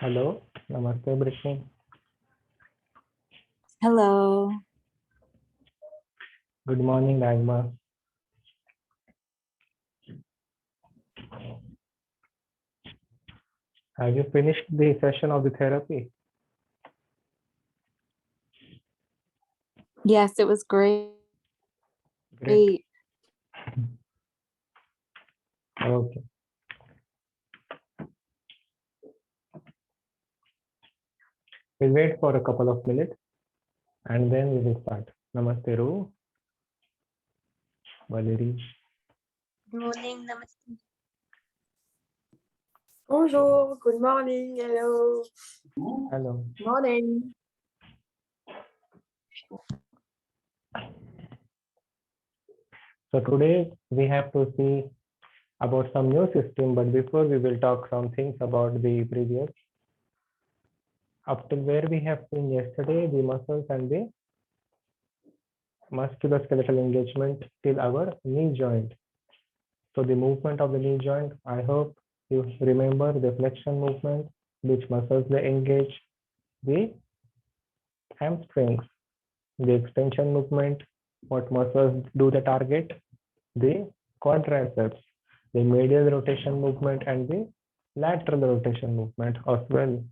Hello, Namaste, Brittany. Hello. Good morning, Dagmar. Have you finished the session of the therapy? Yes, it was great. Great. Okay. We'll wait for a couple of minutes and then we will start. Namaste, Ru, Valerie. Good morning, namaste. Bonjour, good morning, hello. Hello. Morning. So today we have to see about some new system, but before we will talk some things about the previous. Up to where we have seen yesterday, the muscles and the musculoskeletal engagement till our knee joint. So the movement of the knee joint, I hope you remember the flexion movement, which muscles they engage, the hamstrings, the extension movement, what muscles do the target, the quadriceps, the medial rotation movement and the lateral rotation movement as well.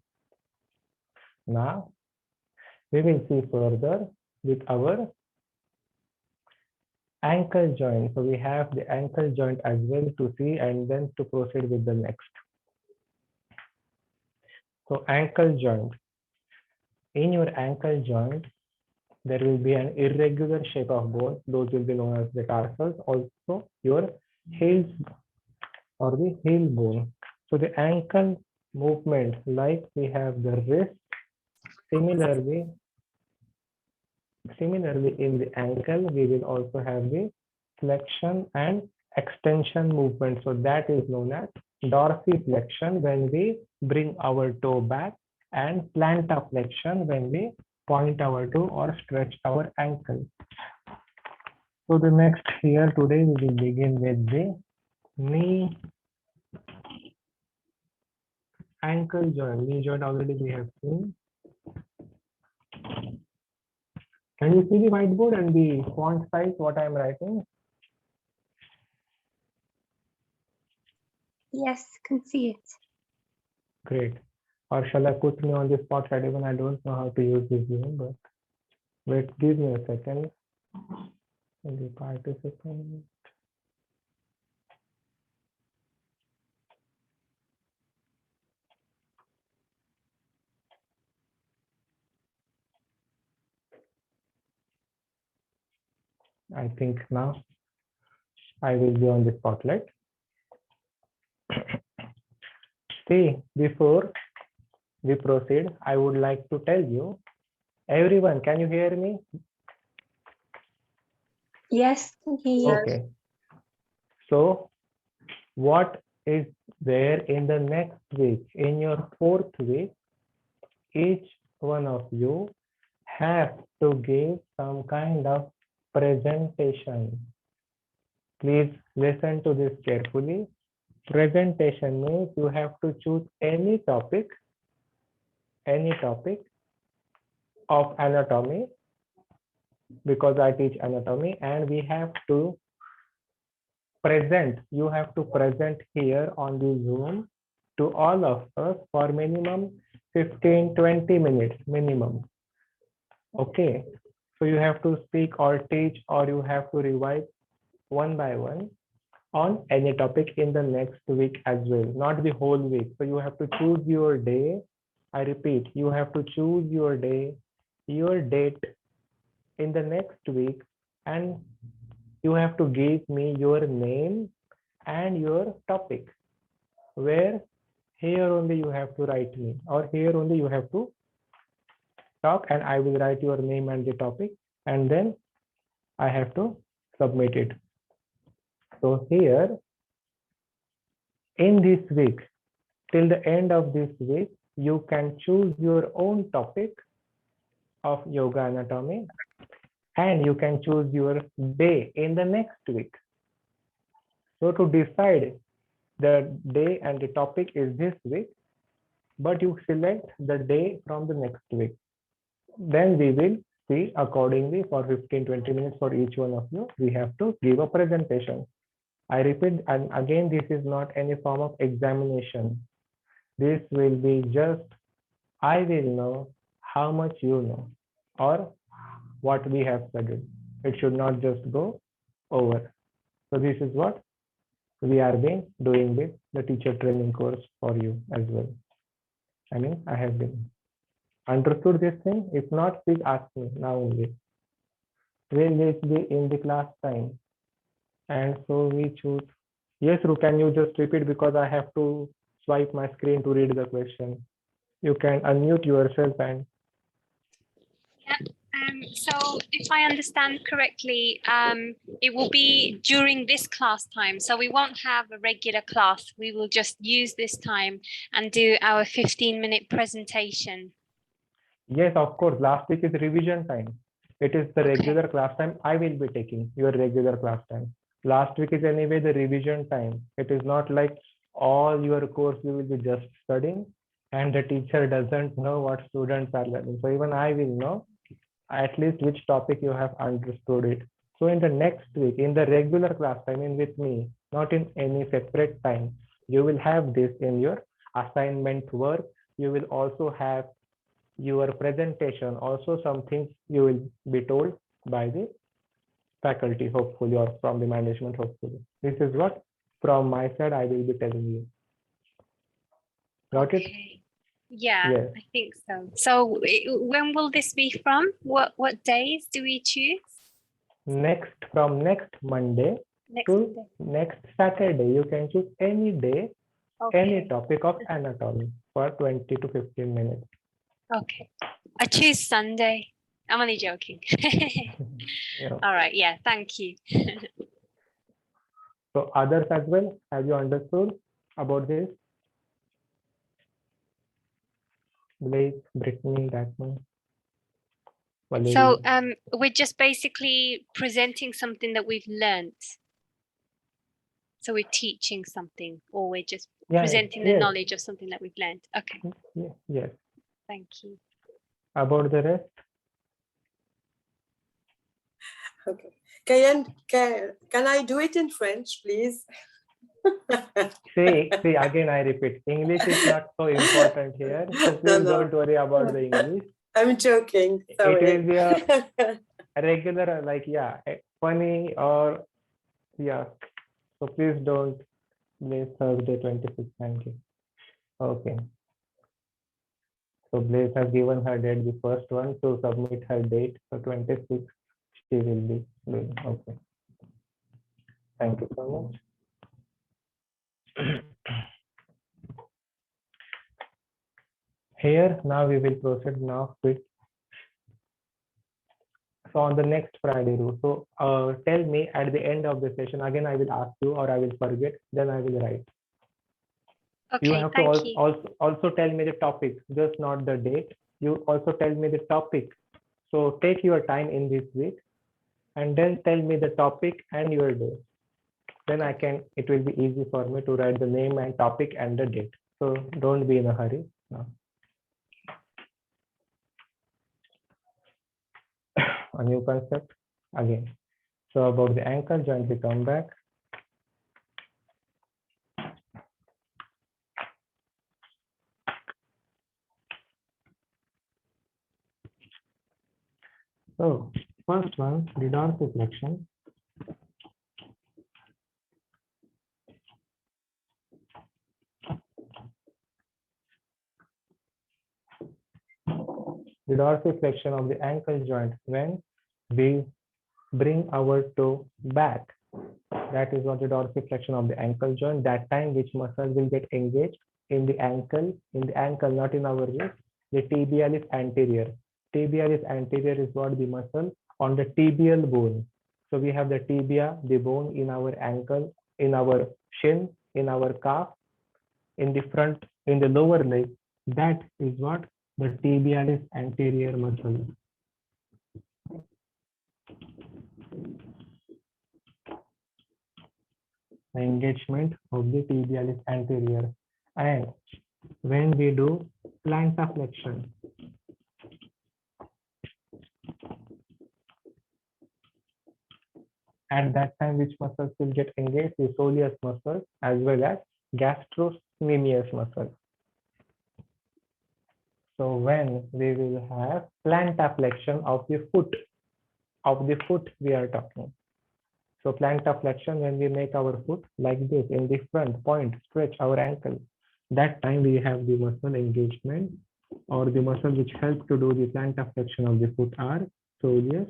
Now we will see further with our ankle joint. So we have the ankle joint as well to see and then to proceed with the next. So ankle joint. In your ankle joint, there will be an irregular shape of bone. Those will be known as the tarsals. Also, your heels or the heel bone. So the ankle movement, like we have the wrist, similarly in the ankle, we will also have the flexion and extension movement. So that is known as dorsiflexion when we bring our toe back and plantaflexion when we point our toe or stretch our ankle. So the next here today we will begin with the knee ankle joint. Knee joint already we have seen. Can you see the whiteboard and the font size what I am writing? Yes, can see it. Great. Or shall I put me on the spot right even I don't know how to use this Zoom, but wait, give me a second. The participant. I think now I will be on the spotlight. See, before we proceed, I would like to tell you, everyone, can you hear me? Yes, can hear you. Okay. So, what is there in the next week? In your fourth week, each one of you have to give some kind of presentation. Please listen to this carefully. Presentation means you have to choose any topic of anatomy, because I teach anatomy, and we have to present. You have to present here on the Zoom to all of us for minimum 15-20 minutes minimum. Okay, so you have to speak or teach or you have to revise one by one on any topic in the next week as well, not the whole week. So you have to choose your day. I repeat, you have to choose your day, your date in the next week, and you have to give me your name and your topic, where here only you have to write me, or here only you have to talk and I will write your name and the topic, and then I have to submit it. So here in this week, till the end of this week, you can choose your own topic of yoga anatomy and you can choose your day in the next week. So to decide the day and the topic is this week, but you select the day from the next week. Then we will see accordingly for 15-20 minutes for each one of you. We have to give a presentation. I repeat, and again, this is not any form of examination. This will be just, I will know how much you know or what we have studied. It should not just go over. So this is what we are doing with the teacher training course for you as well. I mean, I have been understood this thing. If not, please ask me now only. Will this be in the class time? And so we choose. Yes, Ru, can you just repeat because I have to swipe my screen to read the question. You can unmute yourself and So if I understand correctly, it will be during this class time. So we won't have a regular class. We will just use this time and do our 15-minute presentation. yes, of course, last week is revision time. It is the Okay. regular class time. I will be taking your regular class time. Last week is anyway the revision time. It is not like all your course you will be just studying and the teacher doesn't know what students are learning. So even I will know at least which topic you have understood it. So in the next week, in the regular class time, in with me, not in any separate time, you will have this in your assignment work. You will also have your presentation, also some things you will be told by the faculty, hopefully, or from the management, hopefully. This is what from my side I will be telling you. Got it? Okay. Yeah, Yes. I think so. So when will this be from? What days do we choose? From next Monday Next to Monday. next Saturday. You can choose any day, any Okay. topic of anatomy for 20 to 15 minutes. Okay. I choose Sunday. I'm only joking. Yeah. All right. Yeah. Thank you. So others as well, have you understood about this? Blake, Brittany, Ratman, Valeria. So we're just basically presenting something that we've learned. So we're teaching something, or we're just Yeah, presenting the yes. knowledge of something that we've learned. Okay. Yes. Thank you. About the rest, Okay. Can I do it in French, please? see again, I repeat, English is not so important here. So please No. don't worry about the English. I'm joking. Sorry. It will be a regular, like, yeah, funny or, yeah. So please don't miss Thursday 26th. Thank you. Okay. So Blaze has given her date, the first one, to submit her date. So 26th, she will be doing. Okay. Thank you so much. Here, now we will proceed now with. So on the next Friday, so tell me at the end of the session, again, I will ask you or I will forget, then I will write. You Okay. have to Thank you. also tell me the topic, just not the date. You also tell me the topic. So take your time in this week and then tell me the topic and your day. Then it will be easy for me to write the name and topic and the date. So don't be in a hurry. No. A new concept again. So about the ankle joint, we come back. So first one, the dorsiflexion. The dorsiflexion of the ankle joint when we bring our toe back. That is what the dorsiflexion of the ankle joint. That time which muscle will get engaged in the ankle, not in our wrist. The tibialis anterior. Tibialis anterior is what the muscle on the tibial bone. So we have the tibia, the bone in our ankle, in our shin, in our calf, in the front, in the lower leg. That is what the tibialis anterior muscle. The engagement of the tibialis anterior. And when we do plantar flexion. At that time, which muscles will get engaged? The soleus muscle as well as gastrocnemius muscle. So when we will have plantar flexion of the foot we are talking. So plantar flexion, when we make our foot like this in the front, point, stretch our ankle, that time we have the muscle engagement, or the muscle which help to do the plantar flexion of the foot are soleus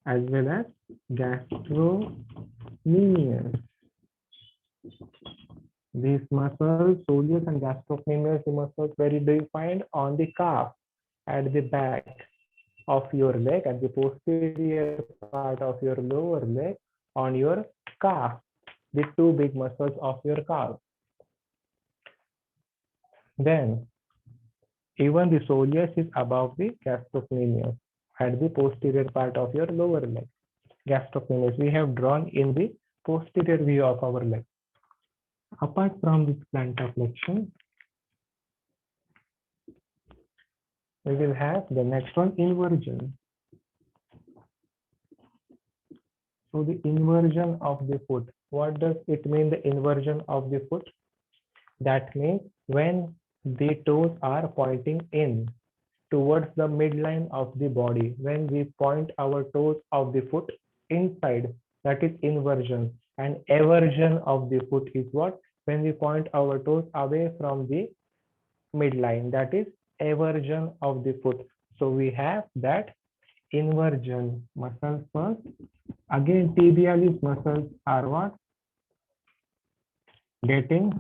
as well as gastrocnemius. These muscles, soleus and gastrocnemius, the muscles very defined on the calf, at the back of your leg, at the posterior part of your lower leg, on your calf, the two big muscles of your calf. Then even the soleus is above the gastrocnemius at the posterior part of your lower leg. Gastrocnemius we have drawn in the posterior view of our leg. Apart from this plantar flexion, we will have the next one, inversion. So the inversion of the foot. What does it mean, the inversion of the foot? That means when the toes are pointing in towards the midline of the body, when we point our toes of the foot inside, that is inversion. And eversion of the foot is what? When we point our toes away from the midline, that is eversion of the foot. So we have that inversion muscles first. Again, tibialis muscles are what? Getting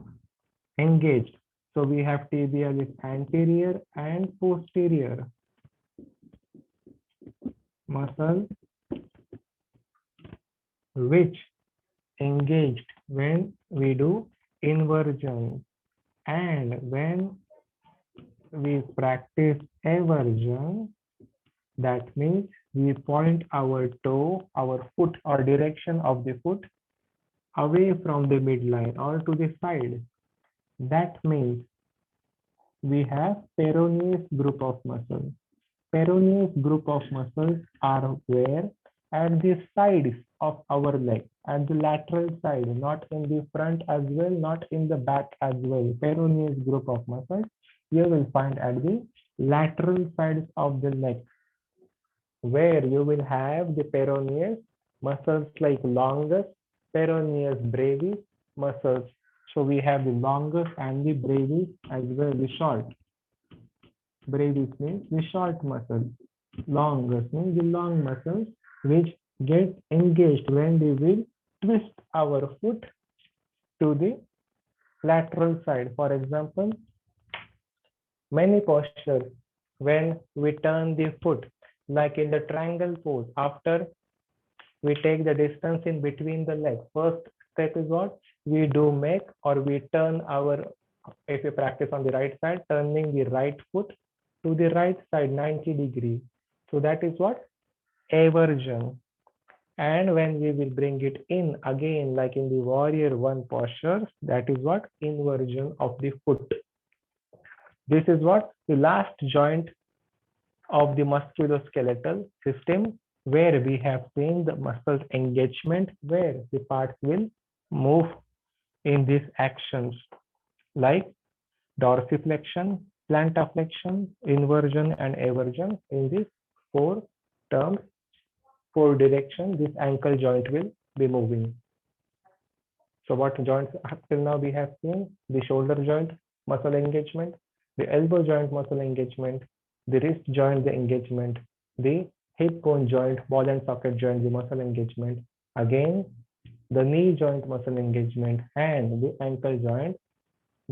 engaged. So we have tibialis anterior and posterior muscles which engaged when we do inversion, and when we practice eversion, that means we point our toe, our foot, or direction of the foot away from the midline or to the side. That means we have peroneus group of muscles. Peroneus group of muscles are where? At the sides of our leg, at the lateral side, not in the front as well, not in the back as well. Peroneus group of muscles you will find at the lateral sides of the leg, where you will have the peroneus muscles like longus, peroneus brevis muscles. So we have the longus and the brevis as well, the short. Brevis means the short muscle. Longus means the long muscles which get engaged when we will twist our foot to the lateral side. For example, many postures when we turn the foot, like in the triangle pose, after we take the distance in between the legs. First step is what? We do make, or we turn our, if you practice on the right side, turning the right foot to the right side 90 degrees. So that is what? Eversion. And when we will bring it in again, like in the warrior one posture, that is what? Inversion of the foot. This is what? The last joint of the musculoskeletal system, where we have seen the muscles engagement, where the parts will move in these actions like dorsiflexion, plantar flexion, inversion, and eversion. In these four terms, four directions, this ankle joint will be moving. So what joints till now we have seen? The shoulder joint muscle engagement, the elbow joint muscle engagement, the wrist joint the engagement, the hip bone joint, ball and socket joint the muscle engagement, again the knee joint muscle engagement, and the ankle joint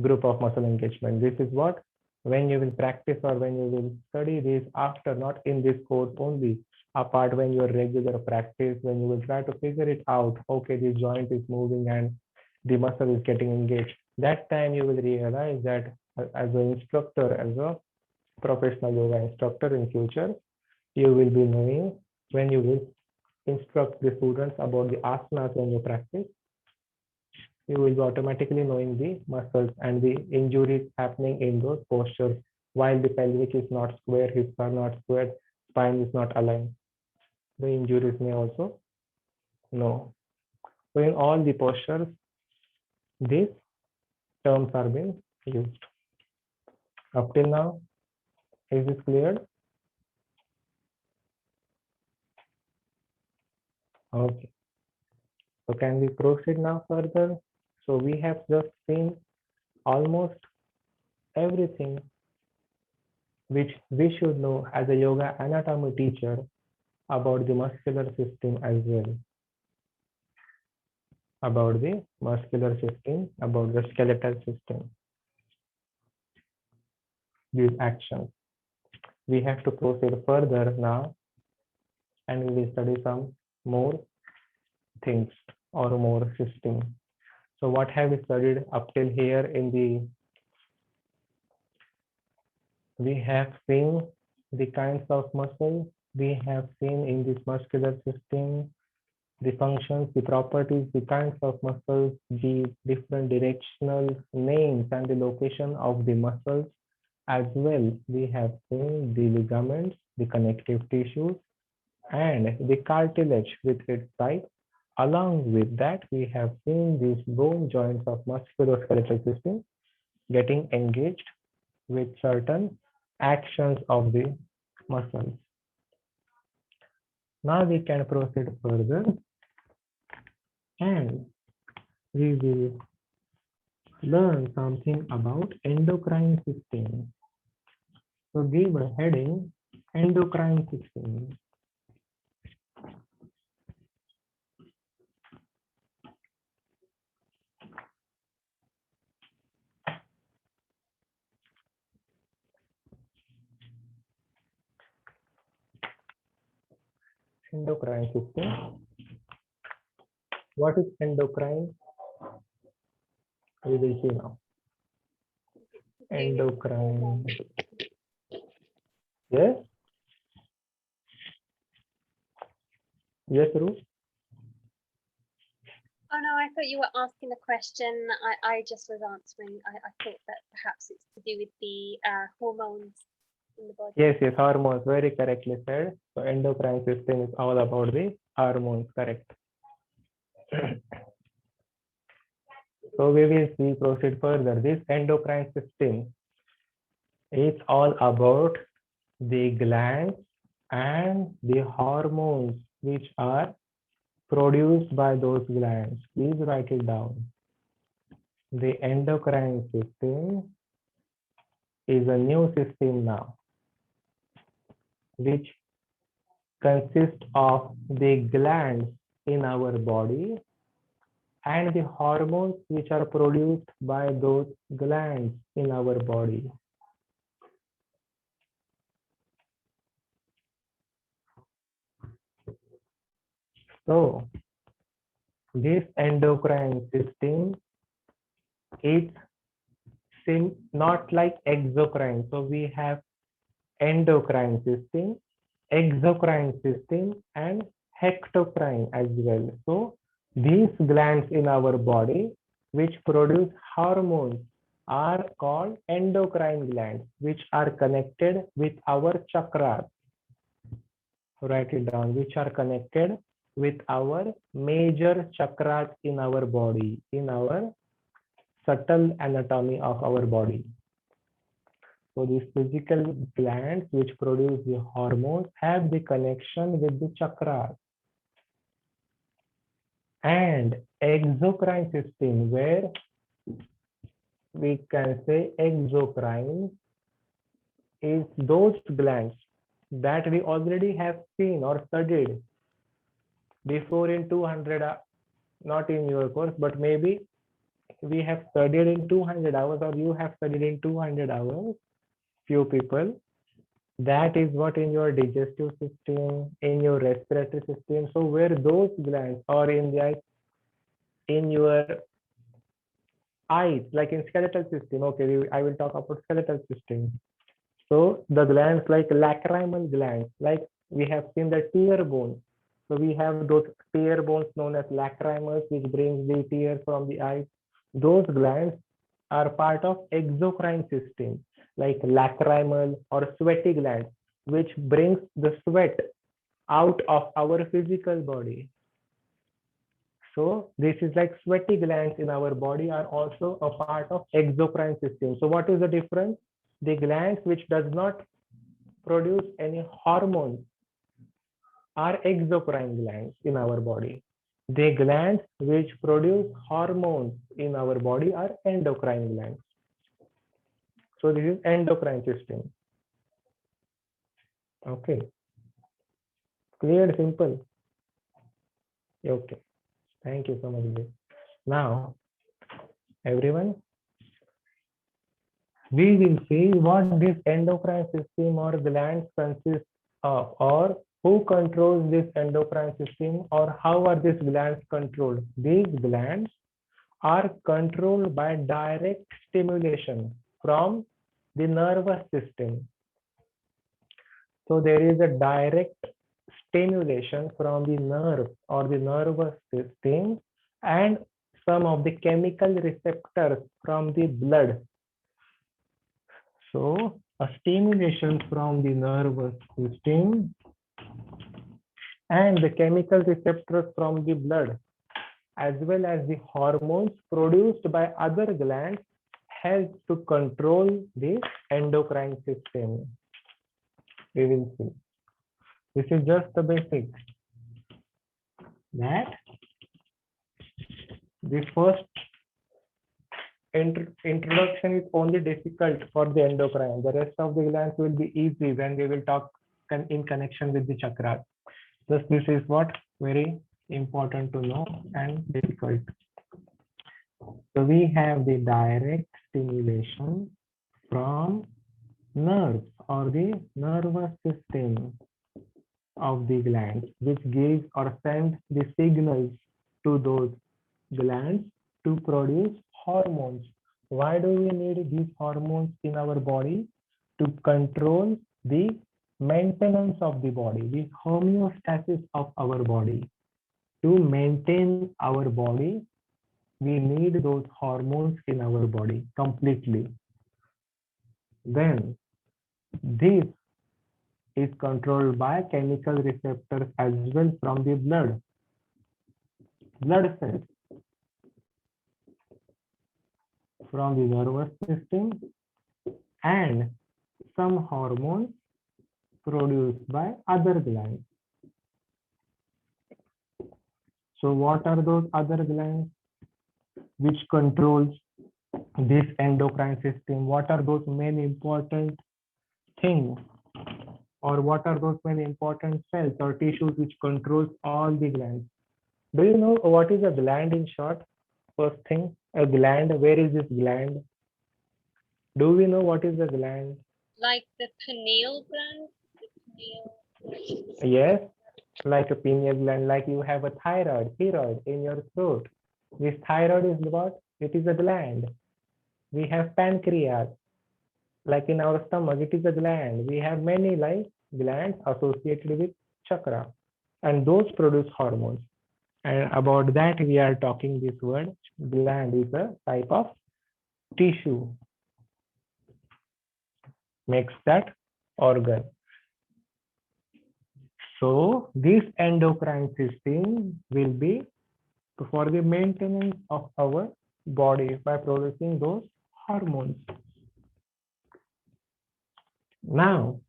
group of muscle engagement. This is what, when you will practice or when you will study this after, not in this course only, apart when your regular practice, when you will try to figure it out, okay, this joint is moving and the muscle is getting engaged. That time you will realize that as an instructor, as a professional yoga instructor in future, you will be knowing, when you will instruct the students about the asanas when you practice, you will be automatically knowing the muscles and the injuries happening in those postures while the pelvic is not square, hips are not square, spine is not aligned. The injuries may also know. So in all the postures, these terms are being used. Up till now, is this clear? Okay. So can we proceed now further? So we have just seen almost everything which we should know as a yoga anatomy teacher about the muscular system as well. About the muscular system, about the skeletal system. These actions. We have to proceed further now, and we will study some more things or more system. So what have we studied up till here in the, we have seen the kinds of muscles, we have seen in this muscular system, the functions, the properties, the kinds of muscles, the different directional names and the location of the muscles as well. We have seen the ligaments, the connective tissues, and the cartilage with its side. Along with that, we have seen these bone joints of musculoskeletal system getting engaged with certain actions of the muscles. Now we can proceed further and we will learn something about endocrine system. So give a heading, endocrine system. Endocrine system. What is endocrine? We will see now. Endocrine. Yes? Yes, Ruth? Oh no, I thought you were asking a question. I just was answering. I thought that perhaps it's to do with the hormones in the body. Yes, yes, hormones, very correctly said. So endocrine system is all about the hormones, correct. So we will see, proceed further. This endocrine system is all about the glands and the hormones which are produced by those glands. Please write it down. The endocrine system is a new system now, which consists of the glands in our body and the hormones which are produced by those glands in our body. So this endocrine system is not like exocrine. So we have endocrine system, exocrine system, and hectocrine as well. So these glands in our body which produce hormones are called endocrine glands, which are connected with our chakras. Write it down, which are connected with our major chakras in our body, in our subtle anatomy of our body. So these physical glands which produce the hormones have the connection with the chakras. And exocrine system, where we can say exocrine is those glands that we already have seen or studied before in 200, not in your course, but maybe we have studied in 200 hours or you have studied in 200 hours, few people. That is what in your digestive system, in your respiratory system. So where those glands or in your eyes, like in skeletal system. Okay, I will talk about skeletal system. So the glands like lacrimal glands, like we have seen the tear bone. So we have those tear bones known as lacrimals, which brings the tears from the eyes. Those glands are part of exocrine system. like lacrimal or sweaty glands, which brings the sweat out of our physical body. So this is like sweaty glands in our body are also a part of exocrine system. So what is the difference? The glands which does not produce any hormones are exocrine glands in our body. The glands which produce hormones in our body are endocrine glands. So this is endocrine system. Okay. Clear, simple. Okay. Thank you so much. Now, everyone, we will see what this endocrine system or glands consist of, or who controls this endocrine system, or how are these glands controlled. These glands are controlled by direct stimulation from the nervous system. So there is a direct stimulation from the nerve or the nervous system and some of the chemical receptors from the blood. So a stimulation from the nervous system and the chemical receptors from the blood, as well as the hormones produced by other glands, help to control the endocrine system. We will see. This is just the basic. That the first introduction is only difficult for the endocrine. The rest of the glands will be easy when we will talk in connection with the chakras. Thus, this is what very important to know and difficult. So we have the direct stimulation from nerves or the nervous system of the glands, which gives or sends the signals to those glands to produce hormones. Why do we need these hormones in our body? To control the maintenance of the body, the homeostasis of our body. To maintain our body, we need those hormones in our body completely. Then this is controlled by chemical receptors as well from the blood cells, from the nervous system, and some hormones produced by other glands. So what are those other glands which controls this endocrine system? What are those main important things, or what are those main important cells or tissues which controls all the glands? Do you know what is a gland in short? First thing, a gland. Where is this gland? Do we know what is a gland? Like the pineal gland? Yes, like a pineal gland, like you have a thyroid in your throat. This thyroid is what? It is a gland. We have pancreas, like in our stomach, it is a gland. We have many like glands associated with chakra, and those produce hormones. And about that, we are talking this word. Gland is a type of tissue, makes that organ. So this endocrine system will be for the maintenance of our body by producing those hormones. Now,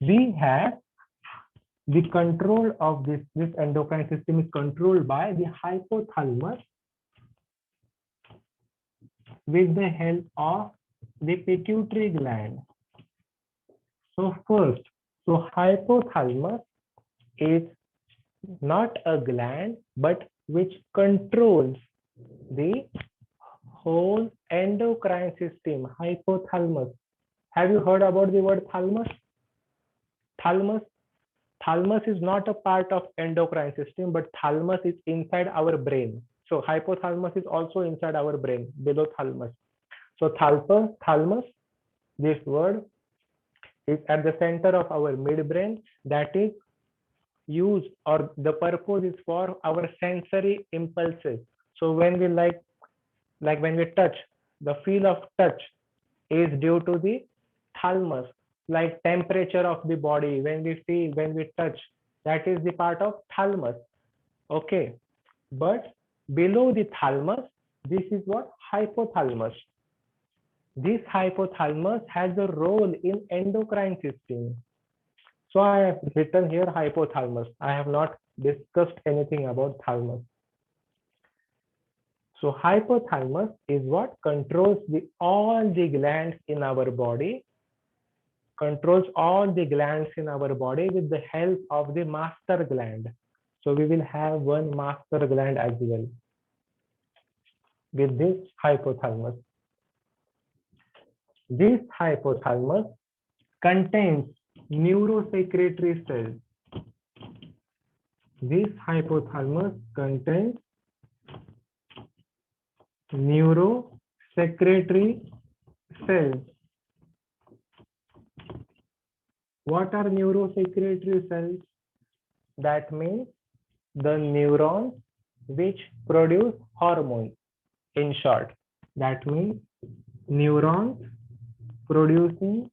we have the control of this endocrine system is controlled by the hypothalamus with the help of the pituitary gland. So first, so hypothalamus is not a gland, but which controls the whole endocrine system, hypothalamus. Have you heard about the word thalamus? Thalamus is not a part of endocrine system, but thalamus is inside our brain. So hypothalamus is also inside our brain, below thalamus. So thalamus, this word is at the center of our midbrain, that is used, or the purpose is for our sensory impulses. So when we like when we touch, the feel of touch is due to the thalamus, like temperature of the body. When we feel, when we touch, that is the part of thalamus. Okay, but below the thalamus, this is what? Hypothalamus. This hypothalamus has a role in endocrine system. So I have written here hypothalamus. I have not discussed anything about thalamus. So hypothalamus is what controls all the glands in our body, controls all the glands in our body with the help of the master gland. So we will have one master gland as well with this hypothalamus. This hypothalamus contains neurosecretory cells. This hypothalamus contains neurosecretory cells. What are neurosecretory cells? That means the neurons which produce hormones. In short, that means neurons producing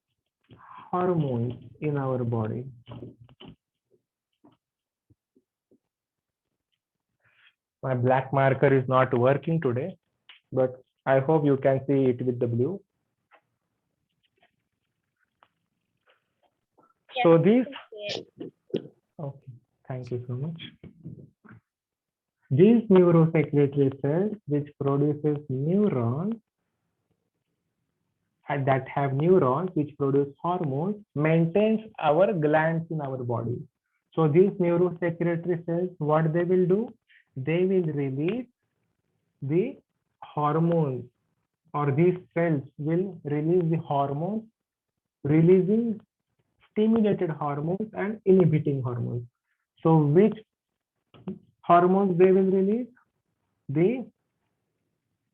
hormones in our body. My black marker is not working today, but I hope you can see it with the blue. Yes, So these, okay. okay, thank you so much. These neurosecretory cells which produces neurons and that have neurons which produce hormones maintains our glands in our body. So these neurosecretory cells, what they will do? They will release the hormones, or these cells will release the hormones, releasing stimulated hormones and inhibiting hormones. So which hormones they will release? The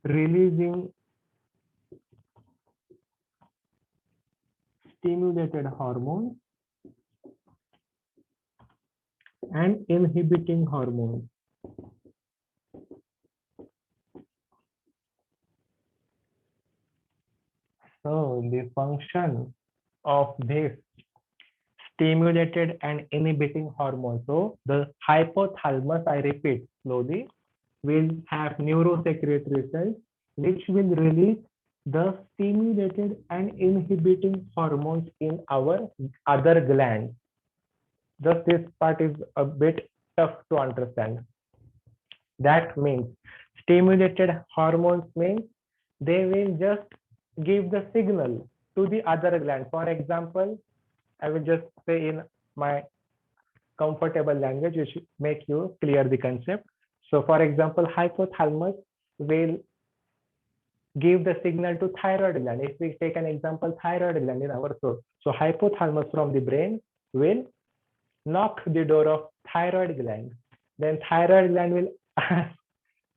releasing stimulated hormones and inhibiting hormones. So the function of this stimulated and inhibiting hormones. So the hypothalamus, I repeat slowly, will have neurosecretory cells which will release the stimulated and inhibiting hormones in our other glands. Just this part is a bit tough to understand. That means stimulated hormones means they will just give the signal to the other gland. For example, I will just say in my comfortable language, which make you clear the concept. So for example, hypothalamus will give the signal to thyroid gland. If we take an example, thyroid gland in our throat. So hypothalamus from the brain will knock the door of thyroid gland. Then thyroid gland will ask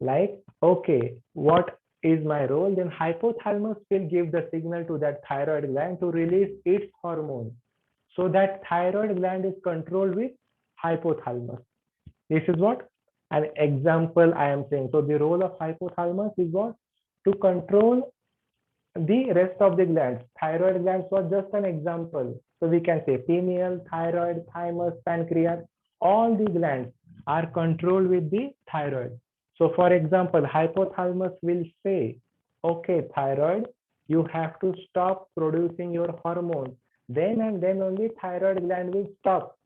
like, okay, what is my role? Then hypothalamus will give the signal to that thyroid gland to release its hormone. So that thyroid gland is controlled with hypothalamus. This is what an example I am saying. So the role of hypothalamus is what? To control the rest of the glands. Thyroid glands was just an example. So we can say pineal, thyroid, thymus, pancreas, all the glands are controlled with the thyroid. So for example, hypothalamus will say, okay, thyroid, you have to stop producing your hormones. Then and then only thyroid gland will stop.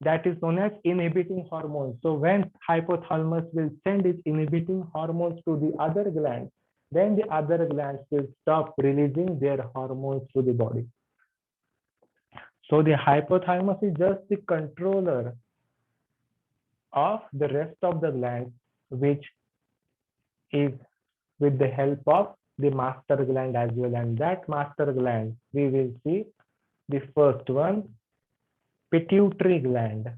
That is known as inhibiting hormones. So when hypothalamus will send its inhibiting hormones to the other glands, then the other glands will stop releasing their hormones to the body. So the hypothalamus is just the controller of the rest of the glands, which is with the help of the master gland as well. And that master gland, we will see the first one, pituitary gland.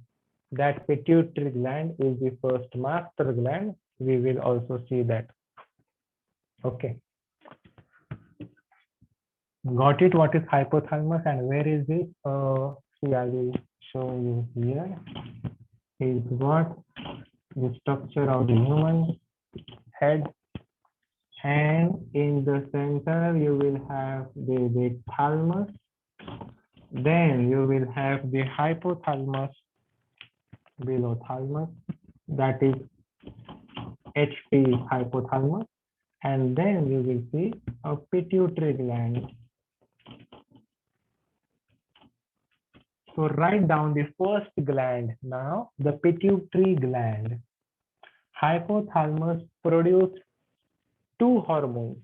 That pituitary gland is the first master gland. We will also see that. Okay. Got it? What is hypothalamus and where is it? See, I will show you here. Is what the structure of the human head, And in the center, you will have the thalamus. Then you will have the hypothalamus below thalamus, that is HT hypothalamus. And then you will see a pituitary gland. So write down the first gland now, the pituitary gland. Hypothalamus produce two hormones,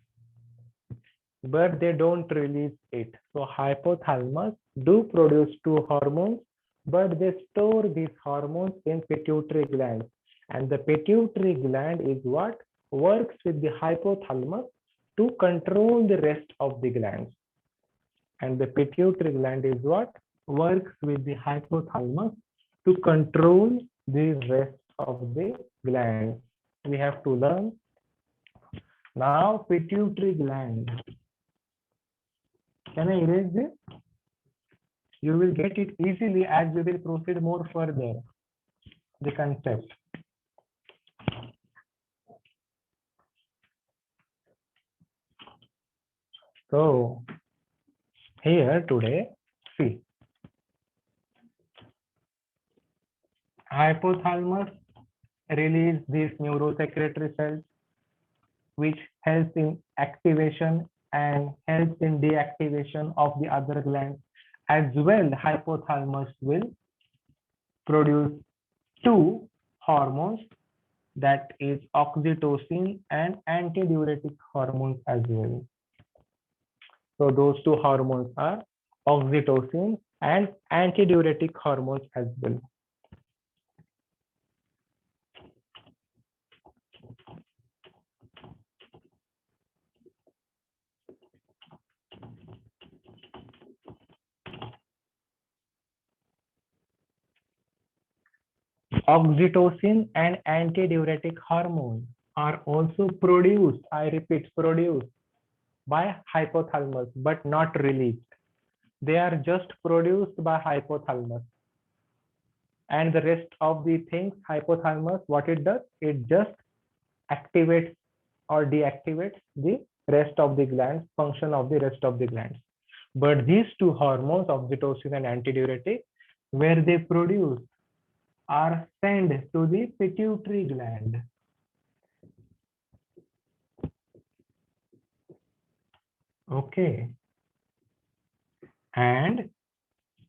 but they don't release it. So hypothalamus do produce two hormones, but they store these hormones in pituitary gland. And the pituitary gland is what works with the hypothalamus to control the rest of the glands. And the pituitary gland is what works with the hypothalamus to control the rest of the glands. We have to learn now pituitary gland. Can I erase this? You will get it easily as we will proceed more further. The concept. So here today, see, hypothalamus release these neurosecretory cells, which helps in activation and helps in deactivation of the other glands. As well, hypothalamus will produce two hormones, that is oxytocin and antidiuretic hormones as well. So those two hormones are oxytocin and antidiuretic hormones as well. Oxytocin and antidiuretic hormones are also produced, I repeat, produced by hypothalamus, but not released. They are just produced by hypothalamus. And the rest of the things, hypothalamus, what it does, it just activates or deactivates the rest of the glands, function of the rest of the glands. But these two hormones, oxytocin and antidiuretic, where they produce are sent to the pituitary gland. Okay. And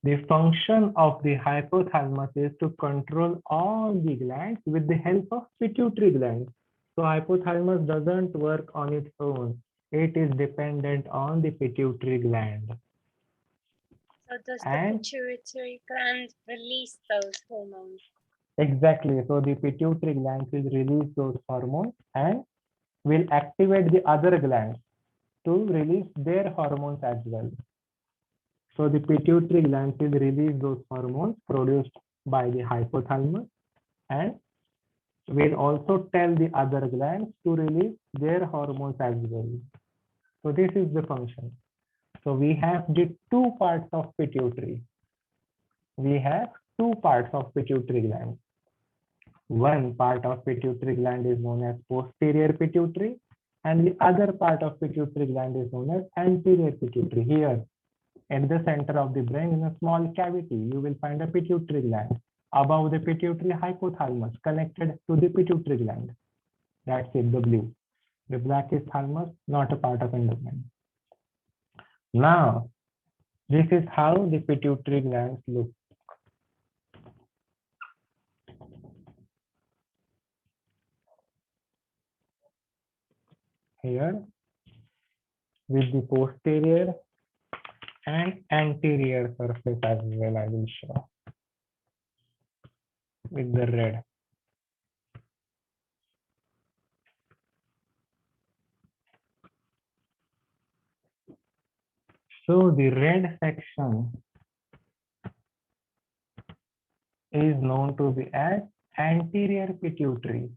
the function of the hypothalamus is to control all the glands with the help of pituitary gland. So hypothalamus doesn't work on its own. It is dependent on the pituitary gland. So does And the pituitary gland release those hormones? exactly. So the pituitary gland will release those hormones and will activate the other glands to release their hormones as well. So the pituitary gland will release those hormones produced by the hypothalamus and will also tell the other glands to release their hormones as well. So this is the function. So we have the two parts of pituitary. We have two parts of pituitary gland. One part of pituitary gland is known as posterior pituitary, and the other part of pituitary gland is known as anterior pituitary. Here, at the center of the brain, in a small cavity, you will find a pituitary gland. Above the pituitary, hypothalamus connected to the pituitary gland. That's it, the blue. The black is thalamus, not a part of endocrine. Now, this is how the pituitary glands look. Here, with the posterior and anterior surface as well, I will show with the red. So the red section is known to be as anterior pituitary,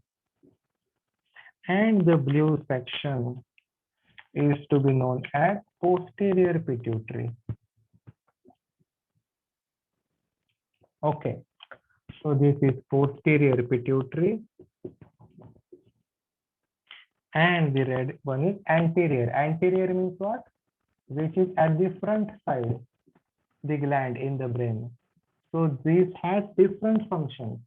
and the blue section is to be known as posterior pituitary. Okay, so this is posterior pituitary and the red one is anterior. Anterior means what? Which is at the front side, the gland in the brain. So this has different functions.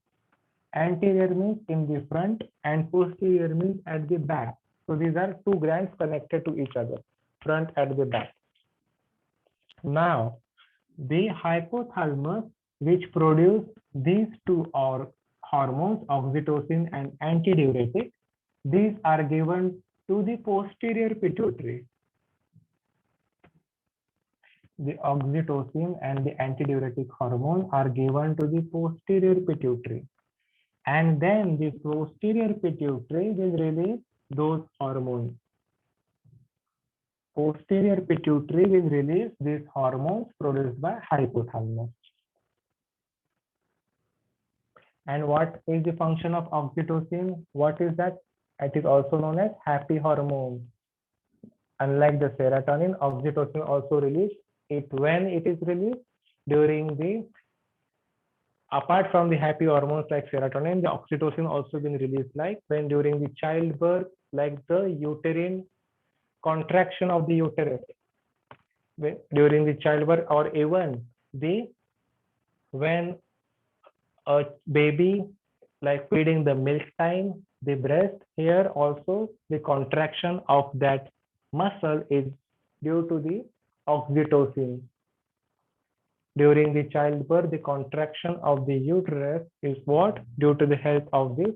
Anterior means in the front and posterior means at the back. So these are two glands connected to each other, front and the back. Now, the hypothalamus, which produce these two hormones, oxytocin and antidiuretic, these are given to the posterior pituitary. The oxytocin and the antidiuretic hormone are given to the posterior pituitary. And then the posterior pituitary will release those hormones. Posterior pituitary will release these hormones produced by hypothalamus. And what is the function of oxytocin? What is that? It is also known as happy hormone. Unlike the serotonin, oxytocin also released it when it is released during the, apart from the happy hormones like serotonin, the oxytocin also been released like when during the childbirth, like the uterine contraction of the uterus during the childbirth, or even the when a baby like feeding the milk time, the breast, here also the contraction of that muscle is due to the oxytocin. During the childbirth, the contraction of the uterus is what? Due to the help of the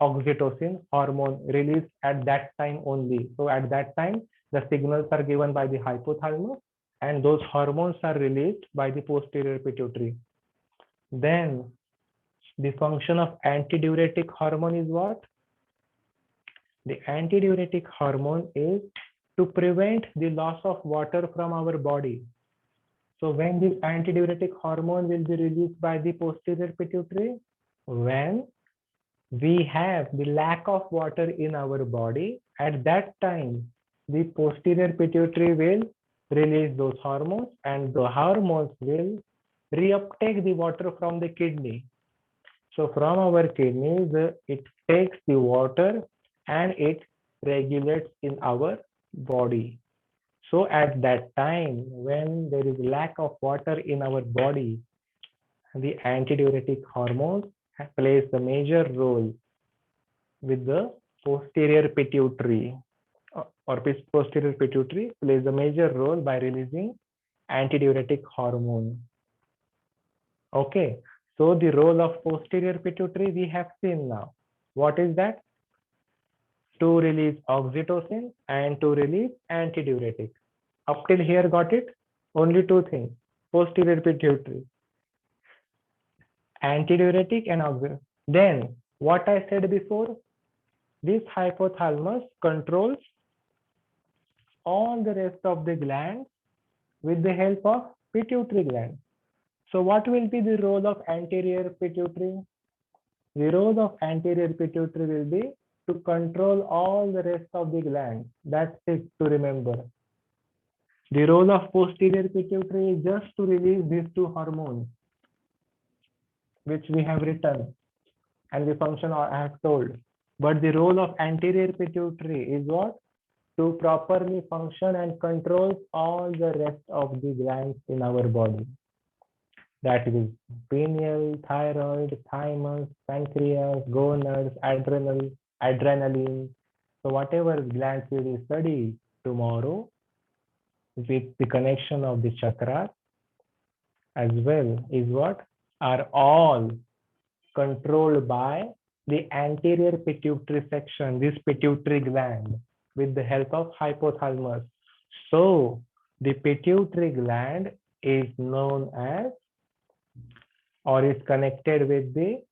oxytocin hormone released at that time only. So at that time, the signals are given by the hypothalamus and those hormones are released by the posterior pituitary. Then the function of antidiuretic hormone is what? The antidiuretic hormone is to prevent the loss of water from our body. So when this antidiuretic hormone will be released by the posterior pituitary? When we have the lack of water in our body, at that time, the posterior pituitary will release those hormones and the hormones will reuptake the water from the kidney. So from our kidneys, it takes the water and it regulates in our body. So at that time, when there is lack of water in our body, the antidiuretic hormones plays the major role with the posterior pituitary, or posterior pituitary plays a major role by releasing antidiuretic hormone. Okay, so the role of posterior pituitary we have seen now. What is that? To release oxytocin and to release antidiuretic. Up till here, got it? Only two things: posterior pituitary, antidiuretic and oxytocin. Then what I said before, this hypothalamus controls all the rest of the glands with the help of pituitary gland. So what will be the role of anterior pituitary? The role of anterior pituitary will be to control all the rest of the glands. That's it to remember. The role of posterior pituitary is just to release these two hormones, which we have written, and the function I have told. But the role of anterior pituitary is what? To properly function and control all the rest of the glands in our body. That is pineal, thyroid, thymus, pancreas, gonads, adrenaline. So whatever glands we will study tomorrow with the connection of the chakras as well is what? Are all controlled by the anterior pituitary section, this pituitary gland, with the help of hypothalamus. So the pituitary gland is known as, or is connected with the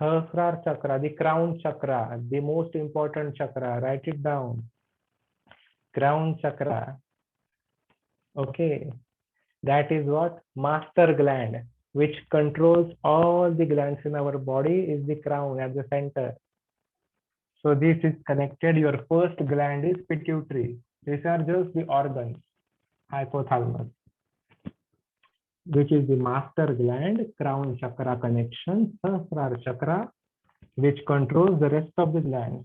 Sahasrara chakra, the crown chakra, the most important chakra. Write it down. Crown chakra. Okay. That is what? Master gland, which controls all the glands in our body, is the crown at the center. So this is connected. Your first gland is pituitary. These are just the organs. Hypothalamus, which is the master gland, crown chakra connection, Sahasrara chakra, which controls the rest of the glands.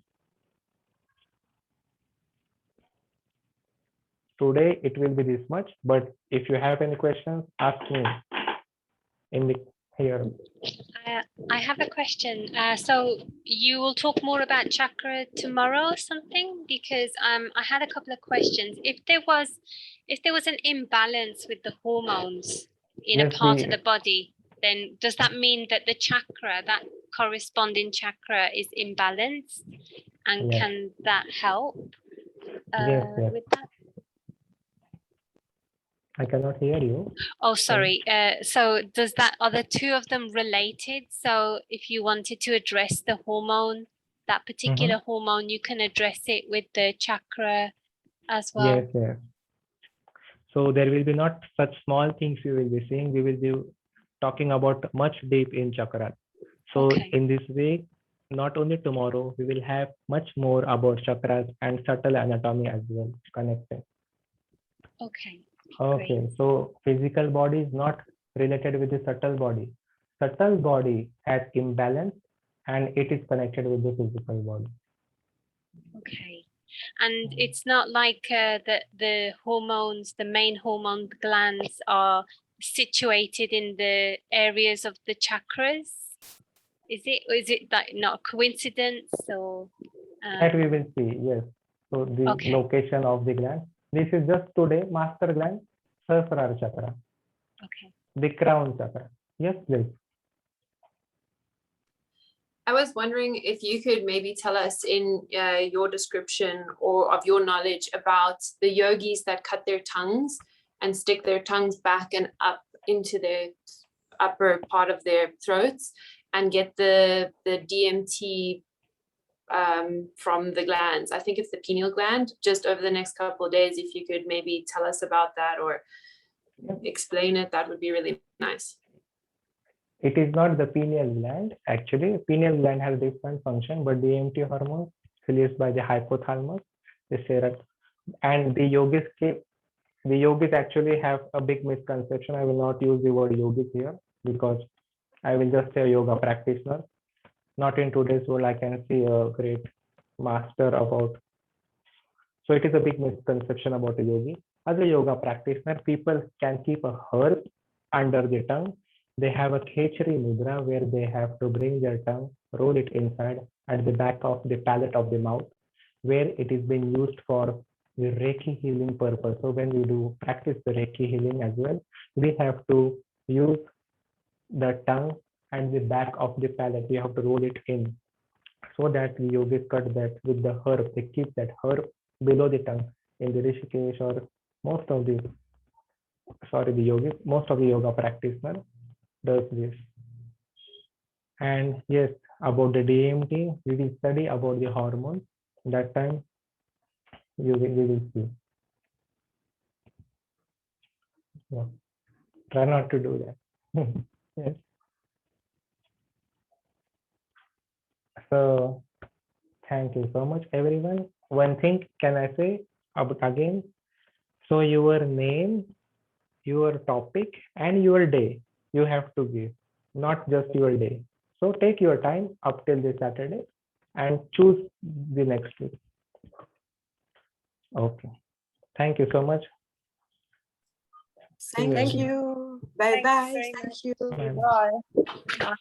Today it will be this much, but if you have any questions, ask me in the here. I have a question. So you will talk more about chakra tomorrow or something? Because I had a couple of questions. If there was an imbalance with the hormones in a Yes, part of the body, then does that mean that the chakra, that corresponding chakra, is imbalanced? And Yes. can that help Yes, yes. with that? I cannot hear you. Oh, sorry. So does that, are the two of them related? So if you wanted to address the hormone, that particular hormone, you can address it with the chakra as well. Yes, yes. So there will be not such small things you will be seeing. We will be talking about much deep in chakra. So Okay. in this week, not only tomorrow, we will have much more about chakras and subtle anatomy as well connected. Okay. Okay, so physical body is not related with the subtle body. Subtle body has imbalance and it is connected with the physical body. Okay. And it's not like the hormones, the main hormone glands are situated in the areas of the chakras. Is it like not a coincidence or? That we will see, yes. So the Okay. location of the gland. This is just today, master gland, Sahasrara chakra, Okay. the crown chakra. Yes, please. I was wondering if you could maybe tell us in your description or of your knowledge about the yogis that cut their tongues and stick their tongues back and up into the upper part of their throats and get the DMT from the glands. I think it's the pineal gland. Just over the next couple of days, if you could maybe tell us about that or explain it, that would be really nice. It is not the pineal gland. Actually, pineal gland has different function, but the DMT hormone released by the hypothalamus, the serotonin, and the yogis actually have a big misconception. I will not use the word yogis here because I will just say yoga practitioner. Not in today's world, I can see a great master about. So it is a big misconception about a yogi. As a yoga practitioner, people can keep a herb under the tongue. They have a khechari mudra where they have to bring their tongue, roll it inside at the back of the palate of the mouth, where it is being used for the Reiki healing purpose. So when we do practice the Reiki healing as well, we have to use the tongue and the back of the palate. We have to roll it in so that the yogis cut that with the herb. They keep that herb below the tongue in the Rishikesh or most of the yogis, most of the yoga practitioners does this. And yes, about the DMT, we will study about the hormones. That time we will see. Yeah. Try not to do that. Yes. So thank you so much, everyone. One thing can I say about again? So your name, your topic, and your day you have to give, not just your day. So take your time up till this Saturday and choose the next week. Okay. Thank you so much. Thank you. Bye bye. Thank you. Bye.